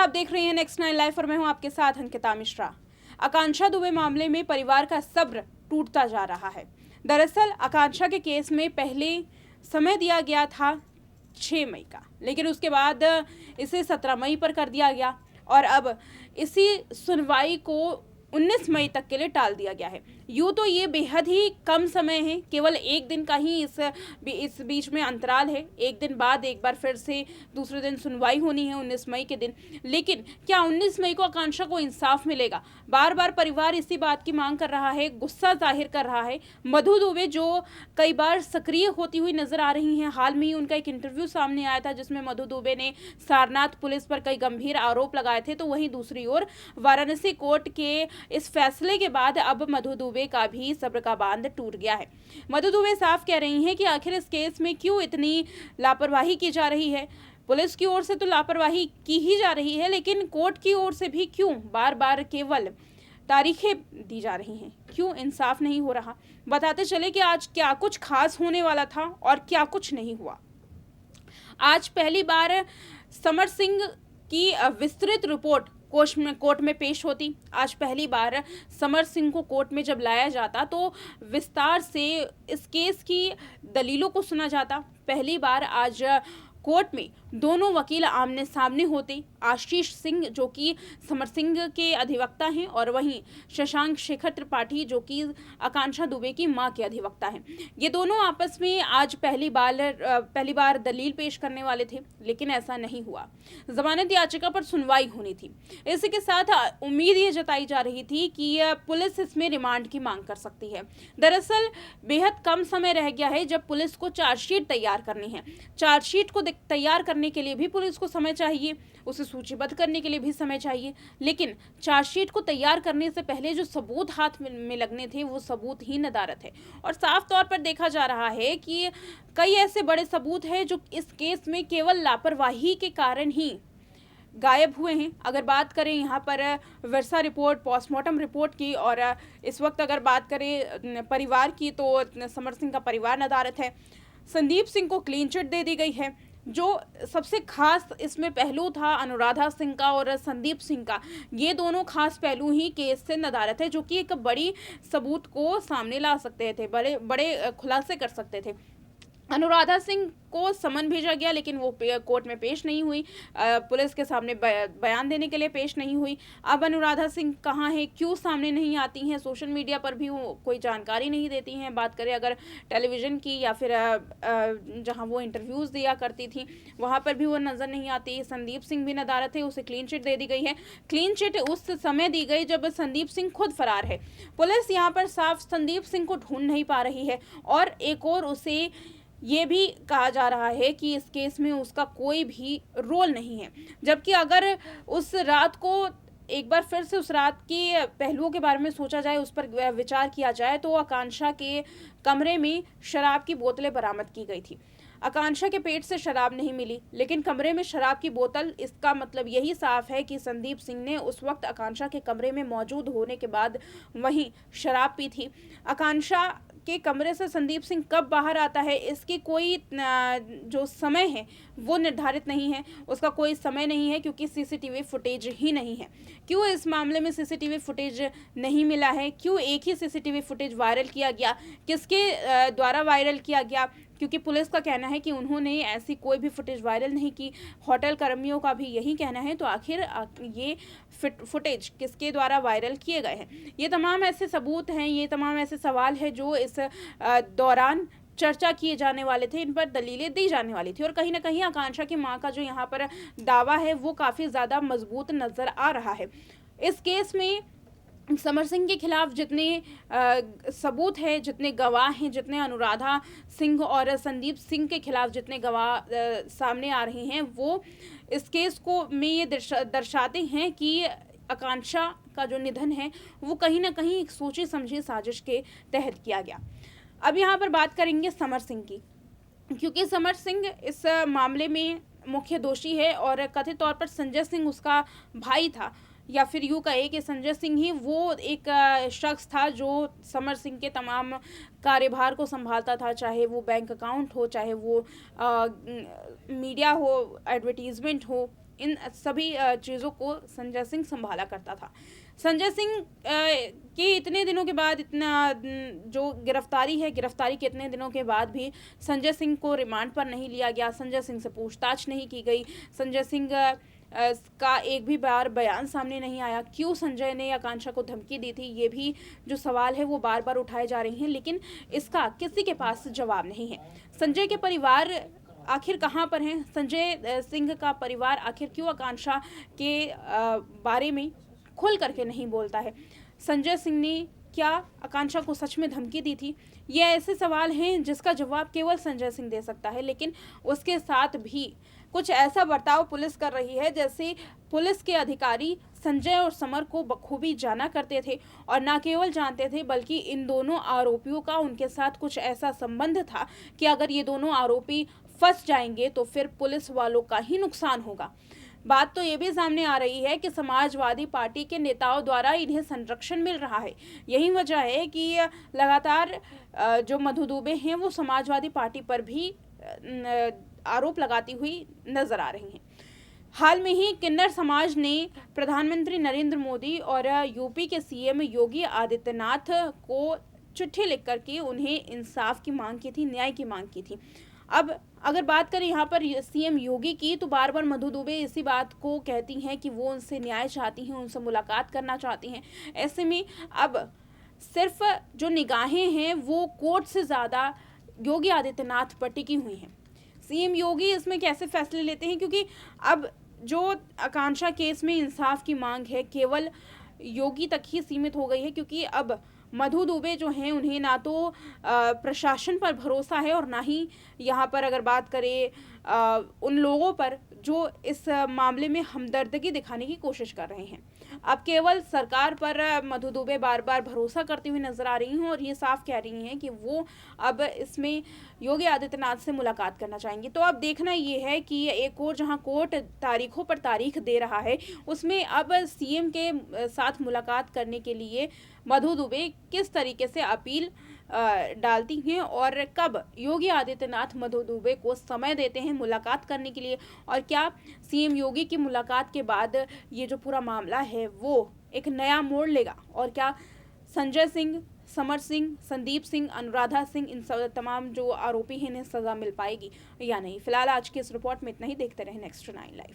आप देख रहे हैं नेक्स्ट 9 लाइव और मैं हूं आपके साथ अंकिता मिश्रा। आकांक्षा दुबे मामले में परिवार का सब्र टूटता जा रहा है। दरअसल आकांक्षा के केस में पहले समय दिया गया था 6 मई का, लेकिन उसके बाद इसे 17 मई पर कर दिया गया और अब इसी सुनवाई को 19 मई तक के लिए टाल दिया गया है। यूँ तो ये बेहद ही कम समय है, केवल एक दिन का ही इस बीच में अंतराल है। एक दिन बाद एक बार फिर से दूसरे दिन सुनवाई होनी है 19 मई के दिन। लेकिन क्या 19 मई को आकांक्षा को इंसाफ मिलेगा? बार बार परिवार इसी बात की मांग कर रहा है, गुस्सा जाहिर कर रहा है। मधु दुबे जो कई बार सक्रिय होती हुई नजर आ रही हैं, हाल में ही उनका एक इंटरव्यू सामने आया था जिसमें मधु दुबे ने सारनाथ पुलिस पर कई गंभीर आरोप लगाए थे। तो वहीं दूसरी ओर वाराणसी कोर्ट के इस फैसले के बाद अब मधु दुबे का भी सब्र का बांध टूट गया है। मधु दुबे साफ कह रही हैं कि आखिर इस केस में क्यों इतनी लापरवाही की जा रही है। पुलिस की ओर से तो लापरवाही की ही जा रही है, लेकिन कोर्ट की ओर से भी क्यों बार बार केवल तारीखें दी जा रही हैं? क्यों इंसाफ नहीं हो रहा? बताते चले कि आज क्या कुछ खास होने वाला था और क्या कुछ नहीं हुआ। आज पहली बार समर सिंह की विस्तृत रिपोर्ट कोर्ट में पेश होती। आज पहली बार समर सिंह को कोर्ट में जब लाया जाता तो विस्तार से इस केस की दलीलों को सुना जाता। पहली बार आज कोर्ट में दोनों वकील आमने सामने होते। आशीष सिंह जो कि समर सिंह के अधिवक्ता हैं और वहीं शशांक शेखर त्रिपाठी जो कि आकांक्षा दुबे की मां के अधिवक्ता हैं। ये दोनों आपस में आज पहली बार दलील पेश करने वाले थे, लेकिन ऐसा नहीं हुआ। जमानत याचिका पर सुनवाई होनी थी। इसी के साथ उम्मीद ये जताई जा रही थी कि पुलिस इसमें रिमांड की मांग कर सकती है। दरअसल बेहद कम समय रह गया है जब पुलिस को चार्जशीट तैयार करनी है। चार्जशीट को तैयार करने के लिए भी पुलिस को समय चाहिए, उसे सूचीबद्ध करने के लिए भी समय चाहिए। लेकिन चार्जशीट को तैयार करने से पहले जो सबूत हाथ में लगने थे वो सबूत ही नदारत है। और साफ तौर पर देखा जा रहा है कि कई ऐसे बड़े सबूत हैं जो इस केस में केवल लापरवाही के कारण ही गायब हुए हैं। अगर बात करें यहाँ पर वर्षा रिपोर्ट, पोस्टमार्टम रिपोर्ट की और इस वक्त अगर बात करें परिवार की, तो समर सिंह का परिवार नदारत है। संदीप सिंह को क्लीन चिट दे दी गई है। जो सबसे खास इसमें पहलू था अनुराधा सिंह का और संदीप सिंह का, ये दोनों खास पहलू ही केस से नदारत है, जो कि एक बड़ी सबूत को सामने ला सकते थे, बड़े बड़े खुलासे कर सकते थे। अनुराधा सिंह को समन भेजा गया, लेकिन वो कोर्ट में पेश नहीं हुई, पुलिस के सामने बयान देने के लिए पेश नहीं हुई। अब अनुराधा सिंह कहाँ है, क्यों सामने नहीं आती हैं? सोशल मीडिया पर भी वो कोई जानकारी नहीं देती हैं। बात करें अगर टेलीविज़न की या फिर जहाँ वो इंटरव्यूज़ दिया करती थी वहाँ पर भी वो नज़र नहीं आती। संदीप सिंह भी नदारत है, उसे क्लीन चिट दे दी गई है। क्लीन चिट उस समय दी गई जब संदीप सिंह खुद फरार है। पुलिस यहाँ पर साफ संदीप सिंह को ढूंढ नहीं पा रही है और एक और उसे ये भी कहा जा रहा है कि इस केस में उसका कोई भी रोल नहीं है। जबकि अगर उस रात को एक बार फिर से उस रात के पहलुओं के बारे में सोचा जाए, उस पर विचार किया जाए, तो आकांक्षा के कमरे में शराब की बोतलें बरामद की गई थी। आकांक्षा के पेट से शराब नहीं मिली, लेकिन कमरे में शराब की बोतल, इसका मतलब यही साफ है कि संदीप सिंह ने उस वक्त आकांक्षा के कमरे में मौजूद होने के बाद वहीं शराब पी थी। आकांक्षा के कमरे से संदीप सिंह कब बाहर आता है, इसकी कोई जो समय है वो निर्धारित नहीं है, उसका कोई समय नहीं है, क्योंकि सीसीटीवी फुटेज ही नहीं है। क्यों इस मामले में सीसीटीवी फुटेज नहीं मिला है? क्यों एक ही सीसीटीवी फुटेज वायरल किया गया? किसके द्वारा वायरल किया गया? क्योंकि पुलिस का कहना है कि उन्होंने ऐसी कोई भी फुटेज वायरल नहीं की, होटल कर्मियों का भी यही कहना है। तो आखिर ये फुटेज किसके द्वारा वायरल किए गए हैं? ये तमाम ऐसे सबूत हैं, ये तमाम ऐसे सवाल हैं जो इस दौरान चर्चा किए जाने वाले थे, इन पर दलीलें दी जाने वाली थी। और कहीं ना कहीं आकांक्षा की मां का जो यहाँ पर दावा है वो काफ़ी ज़्यादा मजबूत नज़र आ रहा है। इस केस में समर सिंह के खिलाफ जितने सबूत हैं, जितने गवाह हैं, जितने अनुराधा सिंह और संदीप सिंह के खिलाफ जितने गवाह सामने आ रहे हैं, वो इस केस को में ये दर्शाते हैं कि आकांक्षा का जो निधन है वो कहीं ना कहीं एक सोची समझी साजिश के तहत किया गया। अब यहाँ पर बात करेंगे समर सिंह की, क्योंकि समर सिंह इस मामले में मुख्य दोषी है और कथित तौर पर संजय सिंह उसका भाई था, या फिर यूँ कहे कि संजय सिंह ही वो एक शख्स था जो समर सिंह के तमाम कार्यभार को संभालता था, चाहे वो बैंक अकाउंट हो, चाहे वो मीडिया हो, एडवर्टीज़मेंट हो, इन सभी चीज़ों को संजय सिंह संभाला करता था। संजय सिंह के इतने दिनों के बाद जो गिरफ्तारी के इतने दिनों के बाद भी संजय सिंह को रिमांड पर नहीं लिया गया, संजय सिंह से पूछताछ नहीं की गई, संजय सिंह का एक भी बार बयान सामने नहीं आया। क्यों संजय ने आकांक्षा को धमकी दी थी, ये भी जो सवाल है वो बार बार उठाए जा रहे हैं, लेकिन इसका किसी के पास जवाब नहीं है। संजय के परिवार आखिर कहाँ पर हैं? संजय सिंह का परिवार आखिर क्यों आकांक्षा के बारे में खुल करके नहीं बोलता है? संजय सिंह ने क्या आकांक्षा को सच में धमकी दी थी? ये ऐसे सवाल हैं जिसका जवाब केवल संजय सिंह दे सकता है, लेकिन उसके साथ भी कुछ ऐसा बर्ताव पुलिस कर रही है जैसे पुलिस के अधिकारी संजय और समर को बखूबी जाना करते थे, और न केवल जानते थे बल्कि इन दोनों आरोपियों का उनके साथ कुछ ऐसा संबंध था कि अगर ये दोनों आरोपी फंस जाएंगे तो फिर पुलिस वालों का ही नुकसान होगा। बात तो ये भी सामने आ रही है कि समाजवादी पार्टी के नेताओं द्वारा इन्हें संरक्षण मिल रहा है। यही वजह है कि लगातार जो मधु दुबे हैं वो समाजवादी पार्टी पर भी आरोप लगाती हुई नजर आ रही हैं। हाल में ही किन्नर समाज ने प्रधानमंत्री नरेंद्र मोदी और यूपी के सीएम योगी आदित्यनाथ को चिट्ठी लिख करके उन्हें इंसाफ की मांग की थी, न्याय की मांग की थी। अब अगर बात करें यहाँ पर सीएम योगी की, तो बार बार मधु दुबे इसी बात को कहती हैं कि वो उनसे न्याय चाहती हैं, उनसे मुलाकात करना चाहती हैं। ऐसे में अब सिर्फ जो निगाहें हैं वो कोर्ट से ज़्यादा योगी आदित्यनाथ पर टिकी हुई हैं। सीएम योगी इसमें कैसे फैसले लेते हैं, क्योंकि अब जो आकांक्षा केस में इंसाफ की मांग है केवल योगी तक ही सीमित हो गई है, क्योंकि अब मधु दुबे जो हैं उन्हें ना तो प्रशासन पर भरोसा है और ना ही यहाँ पर अगर बात करें उन लोगों पर जो इस मामले में हमदर्दगी दिखाने की कोशिश कर रहे हैं। अब केवल सरकार पर मधु दुबे बार बार भरोसा करती हुई नजर आ रही हैं और ये साफ कह रही हैं कि वो अब इसमें योगी आदित्यनाथ से मुलाकात करना चाहेंगी। तो अब देखना ये है कि एक और जहां कोर्ट तारीखों पर तारीख दे रहा है, उसमें अब सीएम के साथ मुलाकात करने के लिए मधु दुबे किस तरीके से अपील डालती हैं और कब योगी आदित्यनाथ मधु दुबे को समय देते हैं मुलाकात करने के लिए, और क्या सीएम योगी की मुलाकात के बाद ये जो पूरा मामला है वो एक नया मोड़ लेगा, और क्या संजय सिंह, समर सिंह, संदीप सिंह, अनुराधा सिंह, इन सब तमाम जो आरोपी हैं इन्हें सज़ा मिल पाएगी या नहीं। फिलहाल आज की इस रिपोर्ट में इतना ही। देखते रहें नेक्स्ट 9 लाइव।